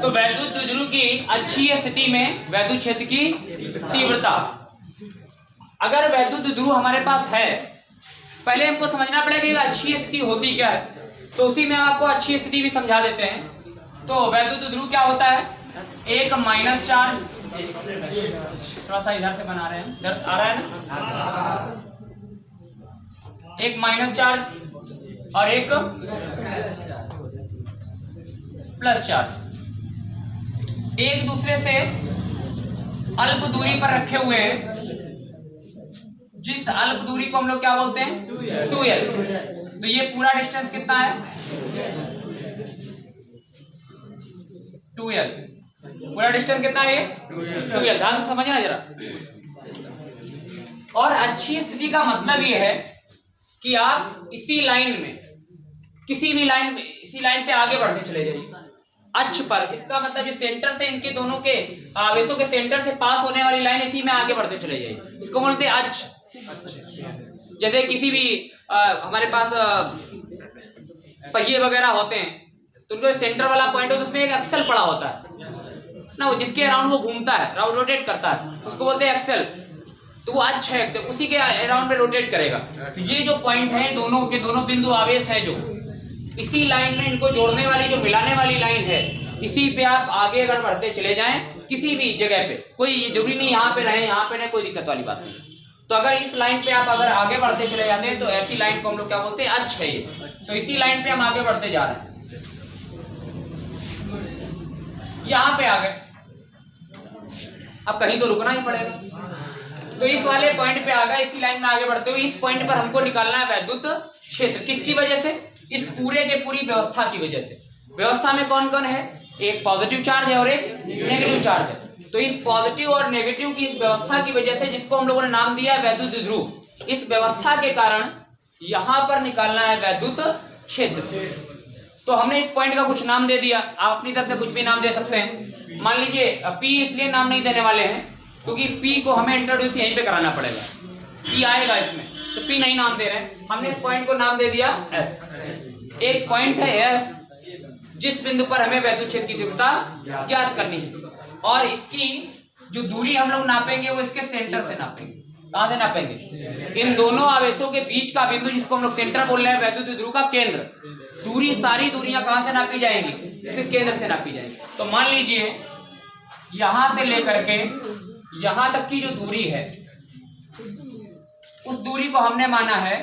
तो वैद्युत द्विध्रुव की अक्षीय स्थिति में वैद्युत क्षेत्र की तीव्रता, अगर वैद्युत द्विध्रुव हमारे पास है, पहले हमको समझना पड़ेगा कि अक्षीय स्थिति होती क्या है, तो उसी में हम आपको अक्षीय स्थिति भी समझा देते हैं। तो वैद्युत द्विध्रुव क्या होता है, एक माइनस चार्ज, थोड़ा सा इधर से बना रहे हैं, इधर आ रहा है ना, एक माइनस चार्ज और एक प्लस चार्ज एक दूसरे से अल्प दूरी पर रखे हुए हैं, जिस अल्प दूरी को हम लोग क्या बोलते हैं, 2l। तो ये पूरा डिस्टेंस कितना है, 2l। पूरा डिस्टेंस कितना है, 2l। ध्यान से समझना जरा। और अच्छी स्थिति का मतलब ये है कि आप इसी लाइन में, किसी भी लाइन में, इसी लाइन पे आगे बढ़ते चले जाइए अक्ष पर। इसका मतलब ये सेंटर से, इनके दोनों के आवेशों के सेंटर से पास होने वाली लाइन, इसी में आगे बढ़ते चले जाइए। इसको बोलते हैं अक्ष। जैसे किसी भी हमारे पास पहिए वगैरह होते हैं, तो उनको सेंटर वाला पॉइंट हो तो उसमें एक एक्सल पड़ा होता है ना, जिसके अराउंड वो घूमता है, रोटेट करता है, उसको बोलते हैं एक्सल। तो वो अक्ष है, तो उसी के अराउंड में रोटेट करेगा। तो ये जो पॉइंट है, दोनों के दोनों बिंदु आवेश है, जो इसी लाइन में इनको जोड़ने वाली, जो मिलाने वाली लाइन है, इसी पे आप आगे अगर बढ़ते चले जाएं किसी भी जगह पे, कोई ये जरूरी नहीं यहाँ पे रहे, यहाँ पे नहीं, कोई दिक्कत वाली बात नहीं। तो अगर इस लाइन पे आप अगर आगे बढ़ते चले जाते हैं तो ऐसी लाइन को हम लोग क्या बोलते हैं, अक्ष है ये। तो इसी लाइन पे हम आगे बढ़ते जा रहे हैं, यहाँ पे आ गए, अब कहीं तो रुकना ही पड़ेगा। तो इस वाले पॉइंट पे आ गए, इसी लाइन में आगे बढ़ते हुए इस पॉइंट पर हमको निकालना है वैद्युत क्षेत्र। किसकी वजह से, इस पूरे के पूरी व्यवस्था की वजह से। व्यवस्था में कौन कौन है, एक पॉजिटिव चार्ज है और एक नेगेटिव चार्ज है। तो इस पॉजिटिव और नेगेटिव की इस व्यवस्था की वजह से, जिसको हम लोगों ने नाम दिया है वैद्युत द्विध्रुव, इस व्यवस्था के कारण यहां पर निकालना है वैद्युत क्षेत्र। तो हमने इस पॉइंट का कुछ नाम दे दिया, आप अपनी तरफ से कुछ भी नाम दे सकते हैं। मान लीजिए P, इसलिए नाम नहीं देने वाले हैं क्योंकि P को हमें इंट्रोड्यूस यहीं पे कराना पड़ेगा, P आएगा इसमें, तो P नहीं नाम दे रहे हैं। हमने इस पॉइंट को नाम दे दिया S। एक पॉइंट है S, जिस बिंदु पर हमें वैद्युत क्षेत्र की तीव्रता ज्ञात करनी है, और इसकी जो दूरी हम लोग नापेंगे वो इसके सेंटर से नापेंगे। कहां से नापेंगे, इन दोनों आवेशों के बीच का बिंदु, जिसको हम लोग सेंटर बोल रहे हैं, वैद्युत द्विध्रुव का केंद्र। दूरी, सारी दूरियां कहां से नापी जाएंगी, इस केंद्र से नापी जाएंगी। तो मान लीजिए यहां से लेकर के यहां तक की जो दूरी है, उस दूरी को हमने माना है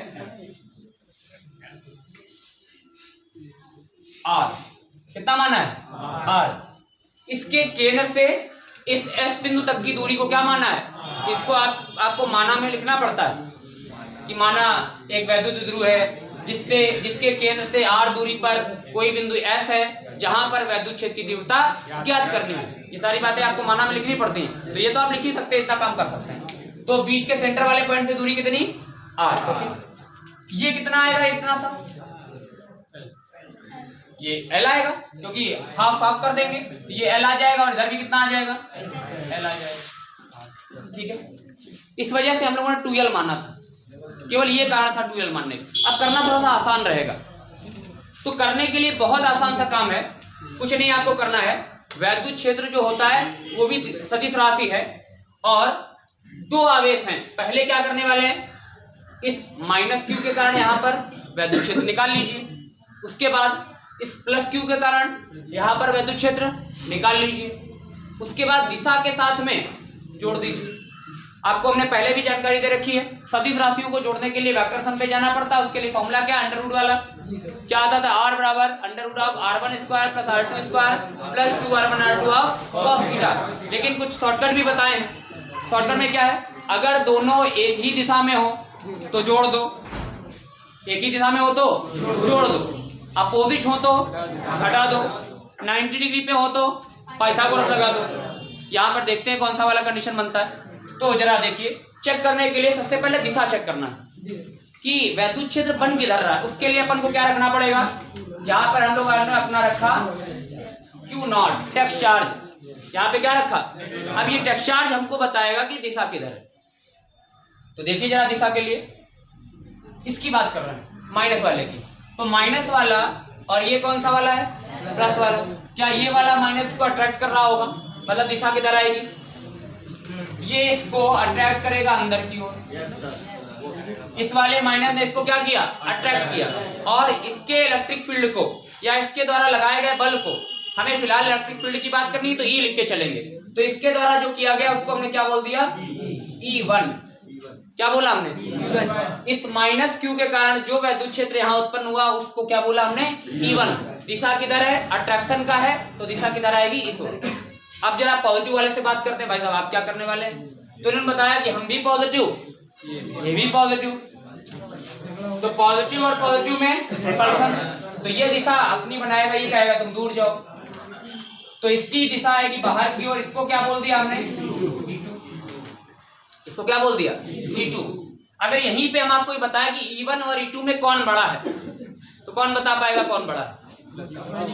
R। कितना माना है, R। इसके केंद्र से इस S बिंदु तक की दूरी को क्या माना है, इसको आपको माना में लिखना पड़ता है कि माना एक वैद्युत द्विध्रुव है जिसके केंद्र से R दूरी पर कोई बिंदु S है, जहां पर वैद्युत क्षेत्र की तीव्रता ज्ञात करनी है। ये सारी बातें आपको माना में लिखनी पड़ती हैं। तो ये तो आप लिख ही सकते हैं, इतना काम कर सकते हैं। तो बीच के सेंटर वाले पॉइंट से दूरी कितनी, R। ये कितना आएगा, इतना सा, ये L आएगा, क्योंकि हाफ हाफ कर देंगे, ये L आ जाएगा और इधर भी कितना आ जाएगा, L आ जाएगा। ठीक है, इस वजह से हम लोगों ने 2l माना था, केवल ये कारण था 2l मानने का। अब करना थोड़ा सा आसान रहेगा, तो करने के लिए बहुत आसान सा काम है, कुछ नहीं आपको करना है। वैद्युत क्षेत्र जो होता है वो भी सदिश राशि है, और दो आवेश हैं। पहले क्या करने वाले हैं, इस माइनस q के कारण यहाँ पर वैद्युत क्षेत्र निकाल लीजिए, उसके बाद इस प्लस q के कारण यहाँ पर वैद्युत क्षेत्र निकाल लीजिए, उसके बाद दिशा के साथ में जोड़ दीजिए। आपको हमने पहले भी जानकारी दे रखी है, सदिश राशियों को जोड़ने के लिए वेक्टर सम पे जाना पड़ता है। उसके लिए फॉर्मूला क्या, अंडर रूट वाला क्या आता था, R बराबर under root of R1 square plus R2 square plus 2R1 R2 of cos theta. लेकिन कुछ शॉर्टकट भी बताए हैं। शॉर्टकट में क्या है, अगर दोनों एक ही दिशा में हो तो जोड़ दो, एक ही दिशा में हो तो जोड़ दो, अपोजिट हो तो घटा दो, 90 डिग्री पे हो तो पाइथागोरस लगा दो। यहाँ पर देखते हैं कौन सा वाला कंडीशन बनता है। तो जरा देखिए, चेक करने के लिए सबसे पहले दिशा चेक करना है कि वैद्युत क्षेत्र बन किधर रहा है। उसके लिए अपन को क्या रखना पड़ेगा, यहाँ पर हम लोग अपना रखा Q0 टेक्स्ट चार्ज, यहाँ पे क्या रखा। अब ये टेक्स्ट चार्ज हमको बताएगा कि दिशा किधर है। तो देखिए जरा दिशा के लिए, इसकी बात कर रहे हैं माइनस वाले की, तो माइनस वाला और ये कौन सा वाला है, प्लस वाला। क्या ये वाला माइनस को अट्रैक्ट कर रहा होगा, मतलब दिशा किधर आएगी, ये इसको अट्रैक्ट करेगा अंदर की ओर। इस वाले माइनस ने इसको क्या किया, अट्रैक्ट किया। और इसके इलेक्ट्रिक फील्ड को या इसके द्वारा लगाए गए बल को, हमें फिलहाल इलेक्ट्रिक फील्ड की बात करनी है तो ई लिख के चलेंगे। तो इसके द्वारा जो किया गया उसको हमने क्या बोल दिया, E1। क्या बोला हमने, इस माइनस क्यू के कारण जो वैद्युत क्षेत्र यहाँ उत्पन्न हुआ उसको क्या बोला हमने, E1। दिशा किधर है, अट्रैक्शन का है, तो दिशा किधर आएगी, इस ओर। अब जरा पॉजिटिव वाले से बात करते हैं। भाई साहब आप क्या करने वाले हैं, तो इन्होंने बताया कि हम भी पॉजिटिव, ये भी पॉजिटिव, तो पॉजिटिव और पॉजिटिव में रिपल्शन, तो ये दिशा अपनी बनाएगा, ये कहेगा तुम दूर जाओ, तो इसकी दिशा आएगी बाहर की ओर। इसको क्या बोल दिया हमने, E2। इसको क्या बोल दिया, E2। अगर यहीं पे हम आपको ये बताएं कि E1 और E2 में कौन बड़ा है, तो कौन बता पाएगा कौन बड़ा है,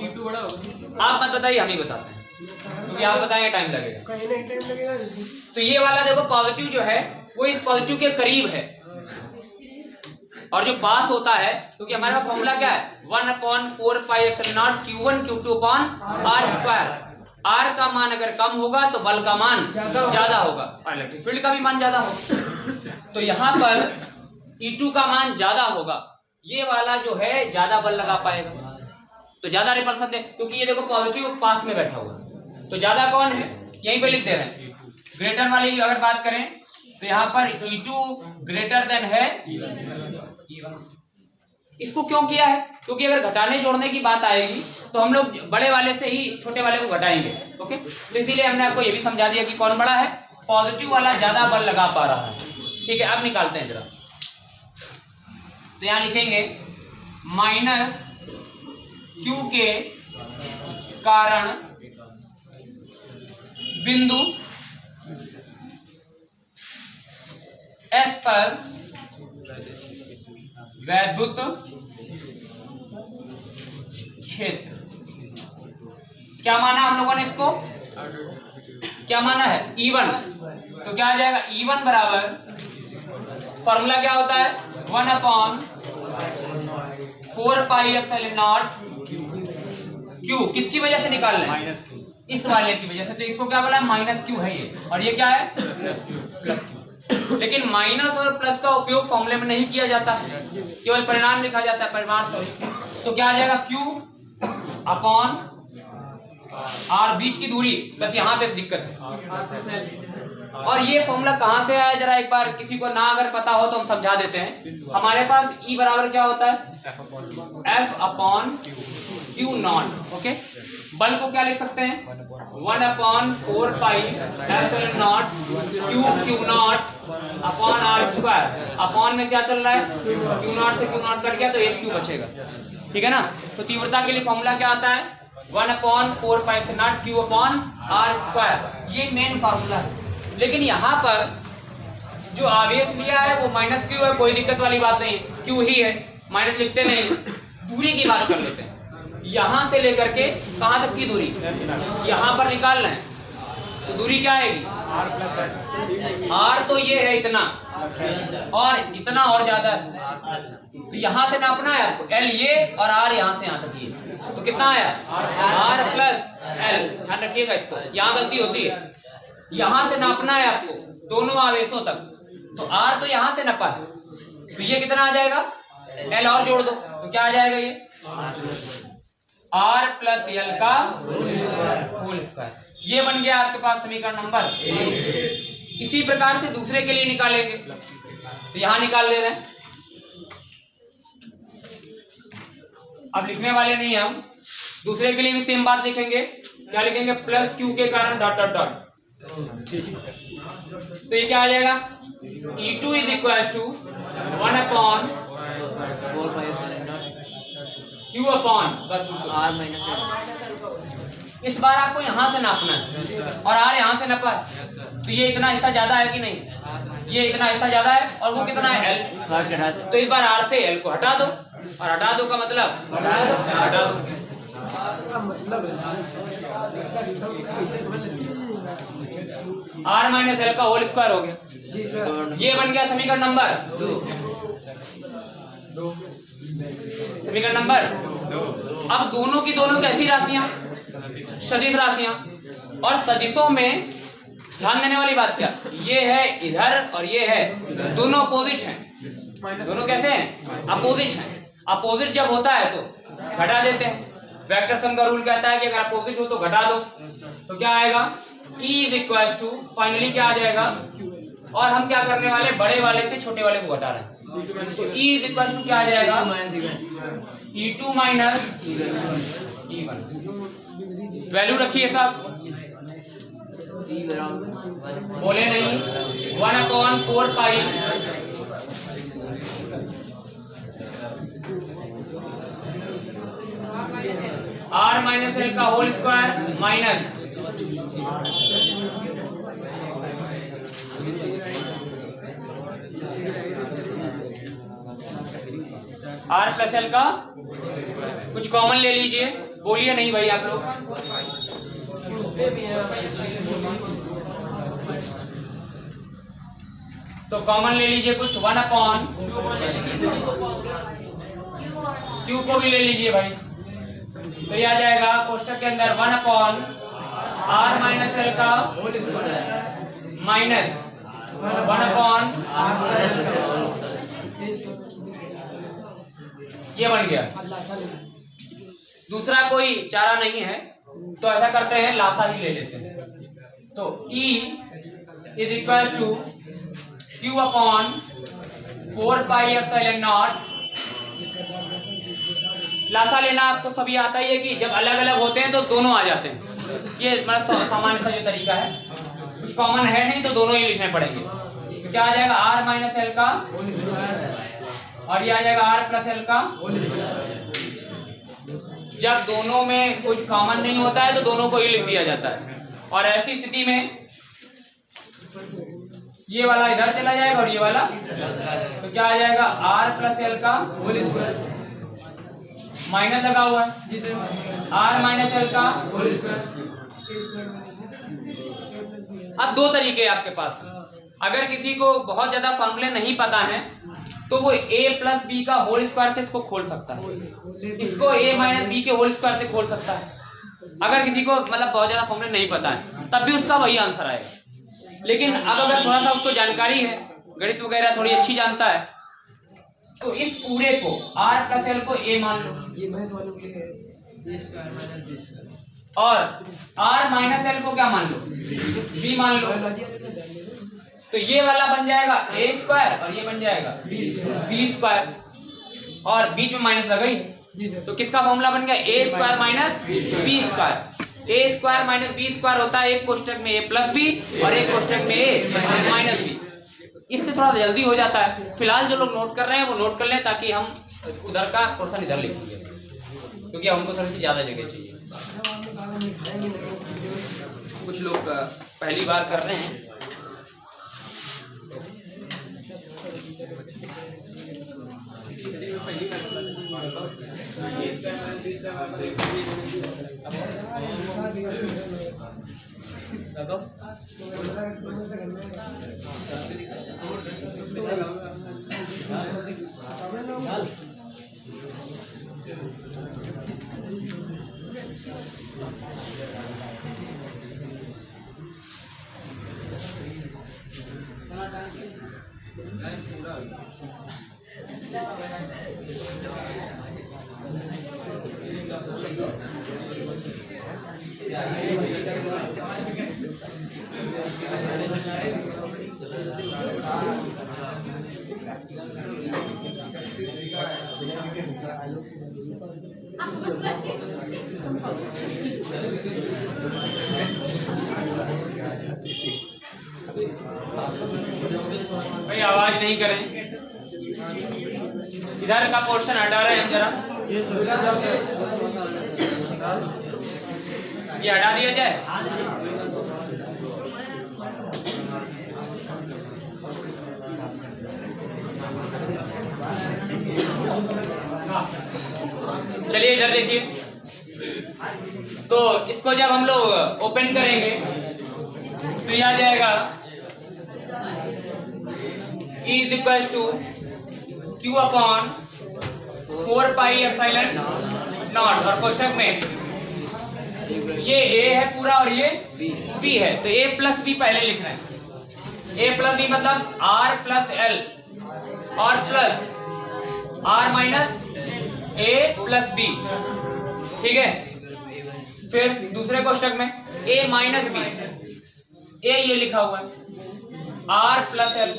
E2 बड़ा होगा। आप मत बताइए, हम ही बताते हैं, क्योंकि आप बताएंगे टाइम लगेगा। तो ये वाला देखो पॉजिटिव जो है वो इस पॉजिटिव के करीब है, और जो पास होता है, क्योंकि हमारे पास फॉर्मूला क्या है, 1/4πε0 Q1 Q2/r²। R का मान अगर कम होगा तो बल का मान ज्यादा होगा और इलेक्ट्रिक फील्ड का भी मान ज्यादा होगा। तो यहाँ पर E2 का मान ज्यादा होगा, ये वाला जो है ज्यादा बल लगा पाएगा, तो ज्यादा रिपल्सन दे, क्योंकि ये देखो पॉजिटिव पास में बैठा हुआ, तो ज्यादा कौन है, यहीं पे लिख दे रहे हैं। ग्रेटर वाली की अगर बात करें तो यहाँ पर E2 ग्रेटर देन है E1। इसको क्यों किया है, क्योंकि अगर घटाने जोड़ने की बात आएगी तो हम लोग बड़े वाले से ही छोटे वाले को घटाएंगे। ओके, तो इसीलिए हमने आपको ये भी समझा दिया कि कौन बड़ा है, पॉजिटिव वाला ज्यादा बल लगा पा रहा है। ठीक है, अब निकालते हैं जरा। तो यहाँ लिखेंगे माइनस Q के कारण बिंदु S पर वैद्युत क्षेत्र। क्या माना हम लोगों ने इसको, क्या माना है, E1। तो क्या आ जाएगा, E1 बराबर, फॉर्मूला क्या होता है, 1/4πε0 Q। किसकी वजह से निकाल रहे हैं, इस वाले की वजह से, तो इसको क्या बोला, माइनस Q है ये, और ये क्या है, प्लस Q। लेकिन माइनस और प्लस का उपयोग फॉर्मूले में नहीं किया जाता, केवल परिणाम लिखा जाता है, परिमाण सॉरी। तो क्या आ जाएगा, Q/R, बीच की दूरी, बस यहाँ पे दिक्कत है। और ये फॉर्मूला कहाँ से आया, जरा एक बार किसी को ना अगर पता हो तो हम समझा देते हैं। हमारे पास E बराबर क्या होता है, F/Q0। ओके, बल को क्या लिख सकते हैं, 1/4πε0 Q0/r²। अपॉन में क्या चल रहा है, Q0 से Q0 कट गया तो एक Q बचेगा, ठीक है ना। तो तीव्रता के लिए फॉर्मूला क्या आता है, 1/4πε0 Q/r²। ये मेन फॉर्मूला है। लेकिन यहाँ पर जो आवेश लिया है वो माइनस Q है, कोई दिक्कत वाली बात नहीं, Q ही है, माइनस लिखते नहीं। दूरी की बात कर लेते हैं, यहाँ से लेकर के कहाँ तक की दूरी, यहाँ पर निकाल रहे हैं, तो दूरी क्या आएगी, R तो ये है इतना, और इतना और ज्यादा है, तो यहाँ से नापना है आपको, L ये और R यहाँ से यहाँ तक ये, तो कितना आया, R + L। ध्यान रखिएगा इसको, यहाँ गलती होती है, यहाँ से नापना है आपको दोनों आवेशों तक, तो R तो यहाँ से नापा है, तो ये कितना आ जाएगा, L और जोड़ दो तो क्या आ जाएगा, ये R + L का होल स्क्वायर। ये बन गया आपके पास समीकरण नंबर। इसी प्रकार से दूसरे के लिए निकालेंगे, तो यहां निकाल ले रहे हैं। अब लिखने वाले नहीं हम, दूसरे के लिए भी सेम बात लिखेंगे। क्या लिखेंगे, प्लस Q के कारण डॉट डॉट डॉट, तो ये क्या आ जाएगा, E2 = 1/4 बस R-L। इस बार आपको यहाँ से नापना है और R यहाँ से नापा है, तो ये इतना हिस्सा ज्यादा है कि नहीं, ये इतना हिस्सा ज्यादा है, और वो कितना है, L। तो इस बार R से L को हटा दो, और हटा दो का मतलब हटा दो। R - L का होल स्क्वायर हो गया, ये बन गया समीकरण नंबर 2। समीकरण नंबर 2। अब दोनों की दोनों कैसी राशियां, सदिश राशियां, और सदिशों में ध्यान देने वाली बात क्या, ये है इधर और ये है, दोनों अपोजिट हैं। दोनों कैसे हैं, अपोजिट हैं। अपोजिट जब होता है तो घटा देते हैं। वेक्टर सम का रूल कहता है कि अगर अपोजिट हो तो घटा दो, तो क्या आएगा, E is equal to, finally क्या आ जाएगा, और हम क्या करने वाले, बड़े वाले से छोटे वाले को घटा रहे हैं, तो E इज इक्वल टू क्या आ जाएगा, E2 माइनस E1। वैल्यू रखिए साहब, बोले नहीं, 1/4 पाई R माइनस एल का whole square minus R plus L का, कुछ कॉमन ले लीजिए, बोलिए नहीं भाई आप लोग, तो कॉमन ले लीजिए कुछ, 1/, क्यू को भी ले लीजिए भाई, तो ये आ जाएगा कोष्टक के अंदर 1/R माइनस एल का माइनस 1/R, ये बन गया। दूसरा कोई चारा नहीं है तो ऐसा करते हैं, लासा ही ले लेते हैं, तो E is equal to Q/4 pi epsilon naught. लासा लेना आपको सभी आता ही है कि जब अलग अलग होते हैं तो दोनों आ जाते हैं, ये मतलब सामान्य सा जो तरीका है, कुछ कॉमन है नहीं तो दोनों ही लिखने पड़ेंगे। तो क्या आ जाएगा, R माइनस एल का, और ये आ जाएगा R प्लस एल का। जब दोनों में कुछ कॉमन नहीं होता है तो दोनों को ही लिख दिया जाता है, और ऐसी स्थिति में ये वाला इधर चला जाएगा और ये वाला, तो क्या आ जाएगा, R प्लस एल का होल स्क्वायर, माइनस लगा हुआ है, R माइनस एल का होल स्क्वायर। अब दो तरीके हैं आपके पास, अगर किसी को बहुत ज्यादा फॉर्मूले नहीं पता है तो वो a प्लस बी का होल स्क्वायर से इसको खोल सकता है, इसको a माइनस बी के होल स्क्वायर से खोल सकता है। अगर किसी को मतलब बहुत ज्यादा फॉर्मूले नहीं पता है तब भी उसका वही आंसर आएगा। लेकिन अब अगर थोड़ा सा उसको जानकारी है, गणित वगैरह थोड़ी अच्छी जानता है, तो इस पूरे को R प्लस एल को a मान लो, और R माइनस एल को क्या मान लो, b मान लो, तो ये वाला बन जाएगा a स्क्वायर और ये बन जाएगा b स्क्वायर, और बीच में माइनस लगा ही, तो किसका फॉर्मूला बन गया, a square minus b square. a square minus b square होता है एक कोष्टक में a प्लस बी और एक कोष्टक में a माइनस बी। इससे थोड़ा जल्दी हो जाता है। फिलहाल जो लोग नोट कर रहे हैं वो नोट कर लें, ताकि हम उधर का पोर्शन इधर लिखेंगे, क्योंकि हमको थोड़ी सी ज्यादा जगह चाहिए। कुछ लोग पहली बार कर रहे हैं, भाई आवाज नहीं करें, इधर का पोर्शन हटा रहे हैं जरा, ये हटा दिया जाए। चलिए इधर देखिए, तो इसको जब हम लोग ओपन करेंगे तो यह आ जाएगा E is equal to Q/4 pi epsilon naught, और कोष्ठक में ये a है पूरा और ये b है, तो a प्लस b पहले लिख रहे हैं। a प्लस b मतलब r प्लस l और plus r minus a plus b, ठीक है। फिर दूसरे कोष्ठक में a माइनस b, a ये लिखा हुआ है r प्लस l,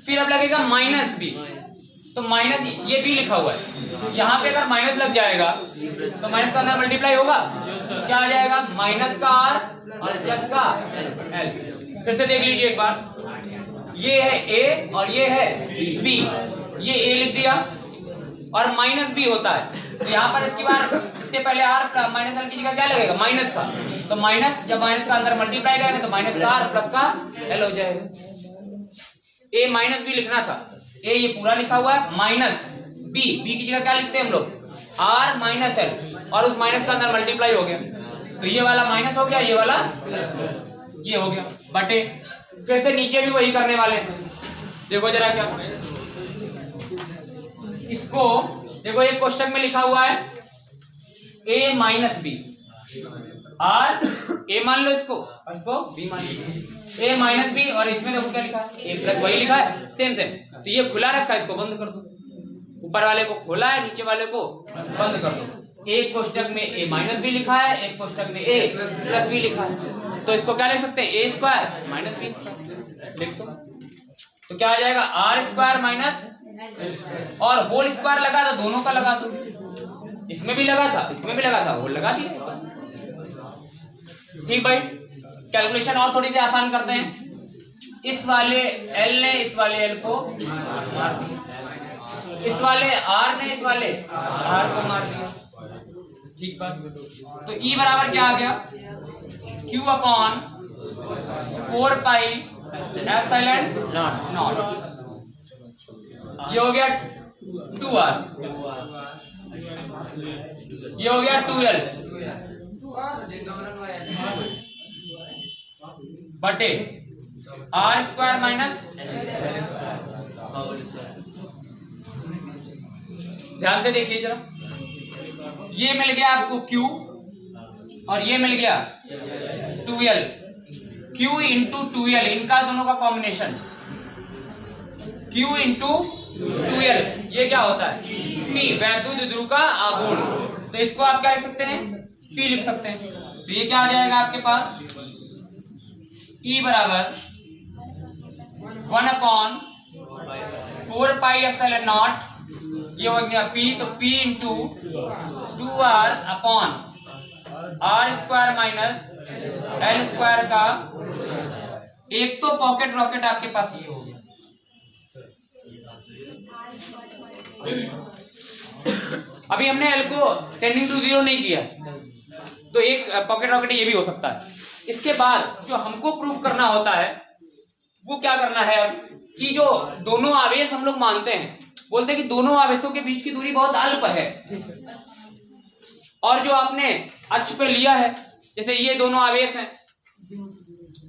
फिर अब लगेगा माइनस b, तो माइनस ये भी लिखा हुआ है। यहाँ पे अगर माइनस लग जाएगा तो माइनस का अंदर मल्टीप्लाई होगा, क्या आ जाएगा माइनस का r और प्लस का l। फिर से देख लीजिए एक बार, ये है a और ये है b, ये a लिख दिया और माइनस b होता है, तो यहाँ पर की बार इससे पहले r माइनस l की जगह क्या लगेगा माइनस का, तो माइनस जब माइनस का अंदर मल्टीप्लाई करेंगे तो माइनस का r प्लस का l हो जाएगा। a माइनस b लिखना था, a ये पूरा लिखा हुआ है, माइनस b, b की जगह क्या लिखते हैं हम लोग r माइनस l, और उस माइनस का अंदर मल्टीप्लाई हो गया, तो ये वाला माइनस हो गया, ये वाला ये हो गया बटे। फिर से नीचे भी वही करने वाले हैं, देखो जरा क्या इसको देखो, एक कोष्ठक में लिखा हुआ है a minus b, r a मान लो इसको और इसको b मान लो, a माइनस b, और इसमें देखो क्या लिखा है a प्लस, वही लिखा है सेम सेम, तो ये खुला रखा है, इसको बंद कर दो, ऊपर वाले को खोला है नीचे वाले को बंद कर दो। एक कोष्ठक में a माइनस b लिखा है, एक कोष्ठक में a प्लस b लिखा है, तो इसको क्या लिख सकते हैं a square minus b square लिख दो, तो क्या आ जाएगा r स्क्वायर माइनस, और होल स्क्वायर लगा तो दोनों का लगा दो, इसमें भी लगा था इसमें भी लगा था, होल लगा दिया, ठीक भाई। कैलकुलेशन और थोड़ी सी आसान करते हैं, इस वाले L ने इस वाले L को मार दिया, इस वाले R ने इस वाले R को मार दिया, ठीक बात। तो E बराबर क्या आ गया Q upon 4 pi epsilon not, ये हो गया 2R, ये हो गया 2L बटे r स्क्वायर माइनस, ध्यान से देखिए जरा, ये मिल गया आपको Q और ये मिल गया 2L, Q इंटू 2L, इनका दोनों का कॉम्बिनेशन Q इंटू 2L, ये क्या होता है P, वैद्युत ध्रुव का आघूर्ण, तो इसको आप क्या लिख सकते हैं P लिख सकते हैं, तो ये क्या आ जाएगा आपके पास E बराबर 1 अपॉन 4 पाई एप्सिलॉन नॉट, ये हो गया P, तो P into 2R upon R square minus L square का, एक तो पॉकेट रॉकेट आपके पास ये हो गया। अभी हमने L को टेंडिंग टू 0 नहीं किया, तो एक पॉकेट रॉकेट ये भी हो सकता है। इसके बाद जो हमको प्रूफ करना होता है वो क्या करना है अब, कि जो दोनों आवेश हम लोग मानते हैं, बोलते हैं कि दोनों आवेशों के बीच की दूरी बहुत अल्प है, और जो आपने अक्ष पे लिया है, जैसे ये दोनों आवेश हैं,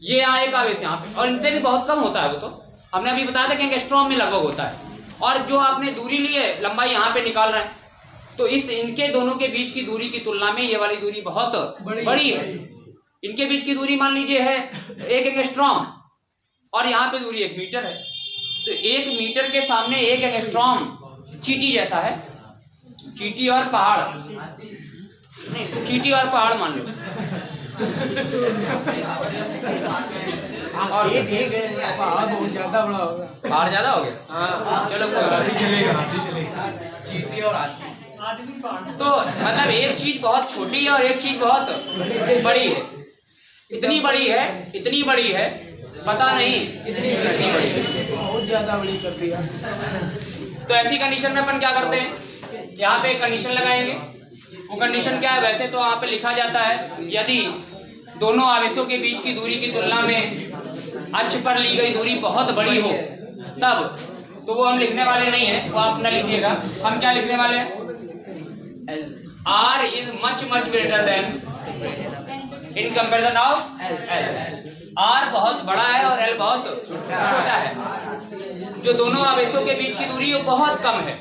ये यहाँ एक आवेश यहाँ पे, और इनसे भी बहुत कम होता है, वो तो हमने अभी बताया था कि एंगस्ट्रॉम में लगभग होता है, और जो आपने दूरी ली है लंबाई यहाँ पे निकाल रहे हैं, तो इस इनके दोनों के बीच की दूरी की तुलना में ये वाली दूरी बहुत बड़ी है। इनके बीच की दूरी मान लीजिए है 1 एंगस्ट्रॉम, और यहाँ पे दूरी 1 मीटर है, तो 1 मीटर के सामने 1 एंगस्ट्रॉम चींटी जैसा है, चींटी और पहाड़, नहीं चींटी और पहाड़ मान लो, और ये पहाड़ बहुत ज्यादा बड़ा होगा, पहाड़ ज्यादा हो गया, हाँ चलो चींटी और आदमी, तो मतलब एक चीज बहुत छोटी है और एक चीज बहुत बड़ी है, इतनी बड़ी है पता नहीं कितनी बड़ी है, बहुत ज्यादा बड़ी कर दिया। तो ऐसी कंडीशन में अपन क्या करते हैं, यहाँ पे एक कंडीशन लगाएंगे, वो कंडीशन क्या है, वैसे तो यहाँ पे लिखा जाता है यदि दोनों आवेशों के बीच की दूरी की तुलना में अक्ष पर ली गई दूरी बहुत बड़ी हो तब, तो वो हम लिखने वाले नहीं है, वो आप न लिखिएगा, हम क्या लिखने वाले हैं, R is much greater than in comparison of L, R बहुत बड़ा है और L बहुत छोटा है, जो दोनों आवेशों के बीच की दूरी वो बहुत कम है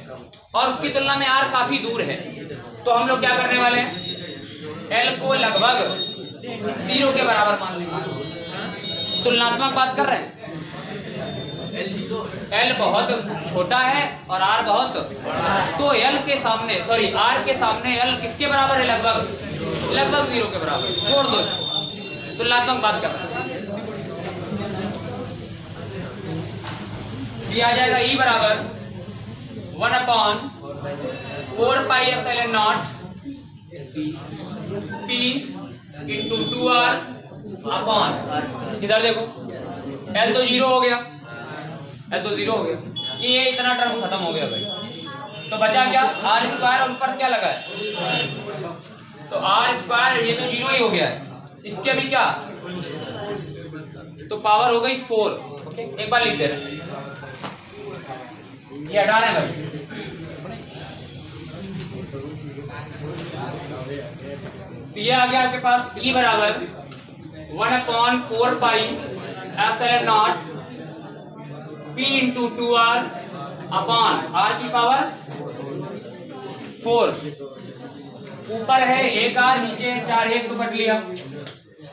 और उसकी तुलना में R काफी दूर है, तो हम लोग क्या करने वाले हैं, एल को लगभग 0 के बराबर मान लेंगे। तुलनात्मक बात कर रहे हैं, एल बहुत छोटा है और आर बहुत, तो एल के सामने सॉरी आर के सामने एल किसके बराबर है, लगभग 0 के बराबर, छोड़ दो, तुलनात्मक बात कर रहे हैं। ये आ जाएगा ई बराबर 1/4 पाई epsilon not P into 2r upon, इधर देखो एल तो 0 हो गया, एल तो 0 हो गया, ये इतना टर्म खत्म हो गया भाई। तो बचा क्या, आर स्क्वायर और ऊपर क्या लगा है, तो आर स्क्वायर, ये तो 0 ही हो गया है, इसके भी क्या, तो पावर हो गई 4। ओके, एक बार लिख दे रहे, ये हटा रहे हैं भाई। तो ये आ गया आपके पास ई बराबर 1/4 पाई epsilon not P into 2r upon r की पावर 4। ऊपर है 1r, नीचे 4, 1 तो कट लिया,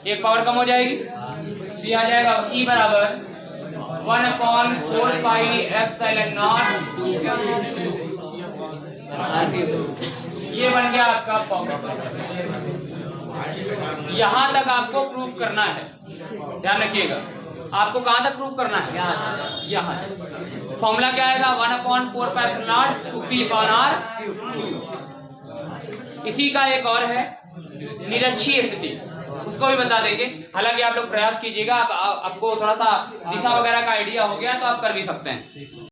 एक पावर कम हो जाएगी, तो आ जाएगा ई बराबर 1/4 पाई एप्सिलॉन नॉट, ये बन गया आपका पॉकेट। यहां तक आपको प्रूफ करना है, ध्यान रखिएगा, आपको कहां तक प्रूफ करना है, यहाँ तक। फॉर्मूला क्या आएगा, 1/4 पाई epsilon not 2p upon r cube. इसी का एक और है निरक्षीय स्थिति, उसको भी बता देंगे। हालांकि आप लोग प्रयास कीजिएगा, आपको थोड़ा सा दिशा वगैरह का आइडिया हो गया तो आप कर भी सकते हैं।